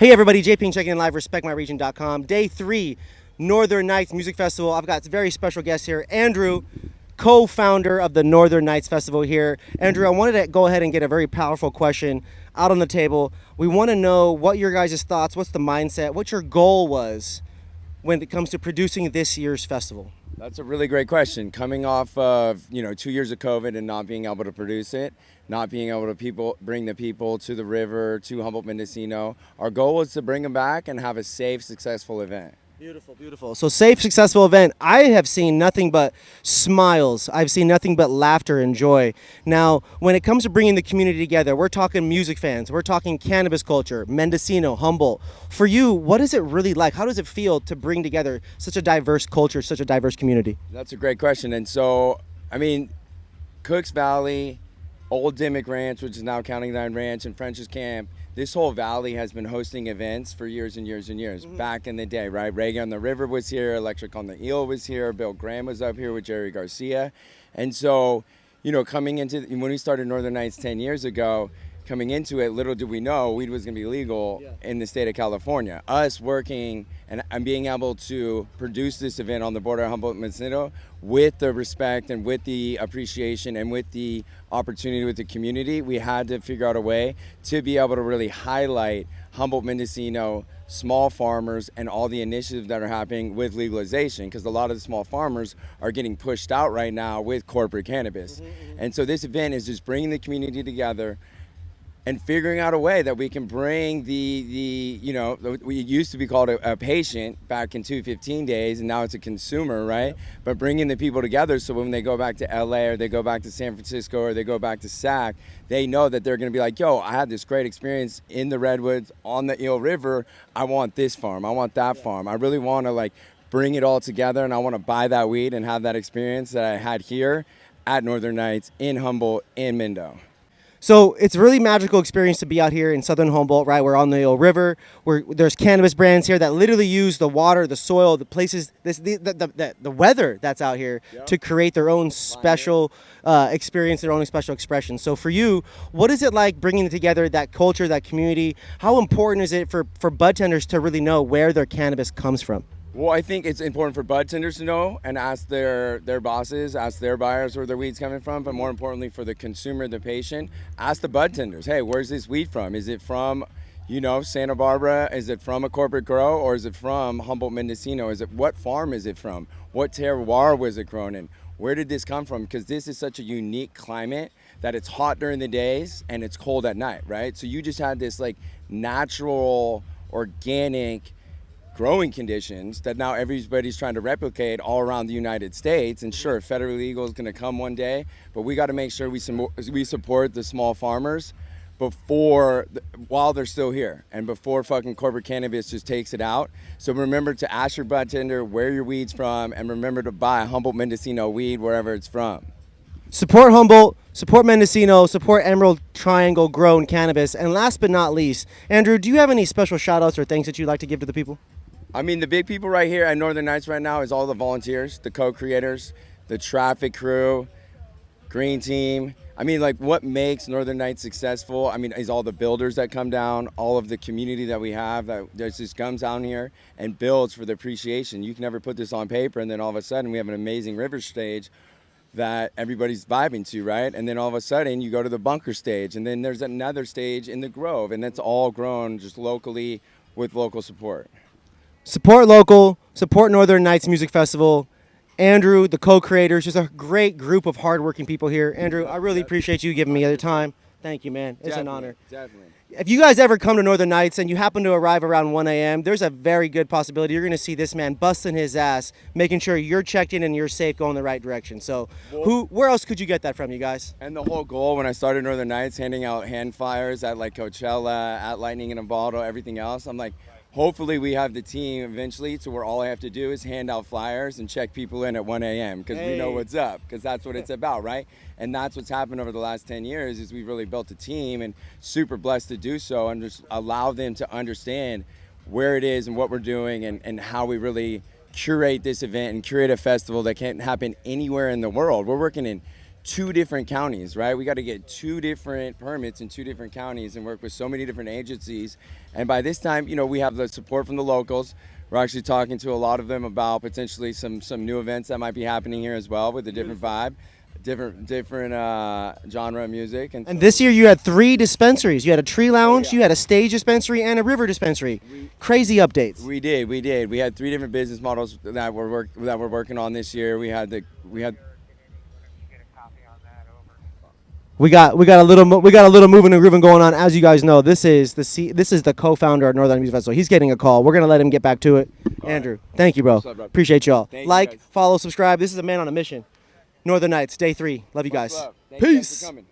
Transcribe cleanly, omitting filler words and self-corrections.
Hey everybody, JP checking in live, respectmyregion.com. Day 3, Northern Nights Music Festival. I've got a very special guest here, Andrew, co-founder of the Northern Nights Festival here. Andrew, I wanted to go ahead and get a very powerful question out on the table. We want to know what your guys' thoughts, what's the mindset, what your goal was when it comes to producing this year's festival. That's a really great question. Coming off of 2 years of COVID and not being able to produce it, not being able to bring the people to the river, to Humboldt Mendocino, our goal was to bring them back and have a safe, successful event. Beautiful, beautiful. So safe, successful event. I have seen nothing but smiles. I've seen nothing but laughter and joy. Now, when it comes to bringing the community together, we're talking music fans, we're talking cannabis culture, Mendocino, Humboldt. For you, what is it really like? How does it feel to bring together such a diverse culture, such a diverse community? That's a great question. And so, Cooks Valley, Old Dimmick Ranch, which is now Counting Line Ranch, and French's Camp, this whole valley has been hosting events for years and years and years. Back in the day, right? Reggae on the River was here, Electric on the Eel was here, Bill Graham was up here with Jerry Garcia. And so, coming into, when we started Northern Nights 10 years ago, coming into it, little did we know weed was going to be legal in the state of California. Us working and being able to produce this event on the border of Humboldt Mendocino with the respect and with the appreciation and with the opportunity with the community, we had to figure out a way to be able to really highlight Humboldt Mendocino, small farmers, and all the initiatives that are happening with legalization, because a lot of the small farmers are getting pushed out right now with corporate cannabis. And so this event is just bringing the community together and figuring out a way that we can bring we used to be called a patient back in 215 days, and now it's a consumer, right? But bringing the people together so when they go back to LA or they go back to San Francisco or they go back to SAC, they know that they're going to be like, yo, I had this great experience in the Redwoods on the Eel River. I want this farm. I want that farm. I really want to bring it all together, and I want to buy that weed and have that experience that I had here at Northern Nights in Humboldt, in Mendo. So it's a really magical experience to be out here in southern Humboldt, right? We're on the Eel River. There's cannabis brands here that literally use the water, the soil, the places, the weather that's out here to create their own special experience, their own special expression. So for you, what is it like bringing together that culture, that community? How important is it for bud tenders to really know where their cannabis comes from? Well, I think it's important for bud tenders to know and ask their bosses, ask their buyers where their weed's coming from, but more importantly for the consumer, the patient, ask the bud tenders, hey, where's this weed from? Is it from, Santa Barbara? Is it from a corporate grow, or is it from Humboldt Mendocino? What farm is it from? What terroir was it grown in? Where did this come from? Because this is such a unique climate that it's hot during the days and it's cold at night, right? So you just had this natural, organic, growing conditions that now everybody's trying to replicate all around the United States. And sure, federally legal is going to come one day, but we got to make sure we support the small farmers while they're still here and before fucking corporate cannabis just takes it out. So remember to ask your bud tender where your weed's from, and remember to buy Humboldt Mendocino weed wherever it's from. Support Humboldt, support Mendocino, support Emerald Triangle grown cannabis. And last but not least, Andrew, do you have any special shout outs or things that you'd like to give to the people? The big people right here at Northern Nights right now is all the volunteers, the co-creators, the traffic crew, green team. What makes Northern Nights successful, is all the builders that come down, all of the community that we have that just comes down here and builds for the appreciation. You can never put this on paper, and then all of a sudden we have an amazing river stage that everybody's vibing to, right? And then all of a sudden you go to the bunker stage, and then there's another stage in the Grove, and that's all grown just locally with local support. Support local, support Northern Nights Music Festival. Andrew, the co-creators, just a great group of hardworking people here. Andrew, I really appreciate you giving me the time. Thank you, man. It's an honor. Definitely. If you guys ever come to Northern Nights and you happen to arrive around 1 a.m., there's a very good possibility you're going to see this man busting his ass, making sure you're checked in and you're safe, going the right direction. So where else could you get that from, you guys? And the whole goal when I started Northern Nights, handing out hand flyers at Coachella, at Lightning in a Bottle, everything else, I'm like, hopefully we have the team eventually to where all I have to do is hand out flyers and check people in at 1 a.m. because we know what's up, because that's what it's about, right? And that's what's happened over the last 10 years is we've really built a team, and super blessed to do so, and just allow them to understand where it is and what we're doing, and how we really curate this event and curate a festival that can't happen anywhere in the world. We're working in 2 different counties, right? We got to get 2 different permits in 2 different counties and work with so many different agencies. And by this time, you know, we have the support from the locals. We're actually talking to a lot of them about potentially some new events that might be happening here as well with a different vibe, different genre of music. And this year you had 3 dispensaries. You had a tree lounge, you had a stage dispensary, and a river dispensary. Crazy updates. We did. We had 3 different business models that we're working on this year. We had We got a little moving and grooving going on. As you guys know, this is the co-founder of Northern Music Festival. He's getting a call. We're gonna let him get back to it. Andrew, thank you, bro. What's up, bro? Appreciate y'all. Thank you, Like, guys. follow, subscribe. This is a man on a mission. Northern Nights, day 3. Love you guys. Thank you guys for Peace. coming.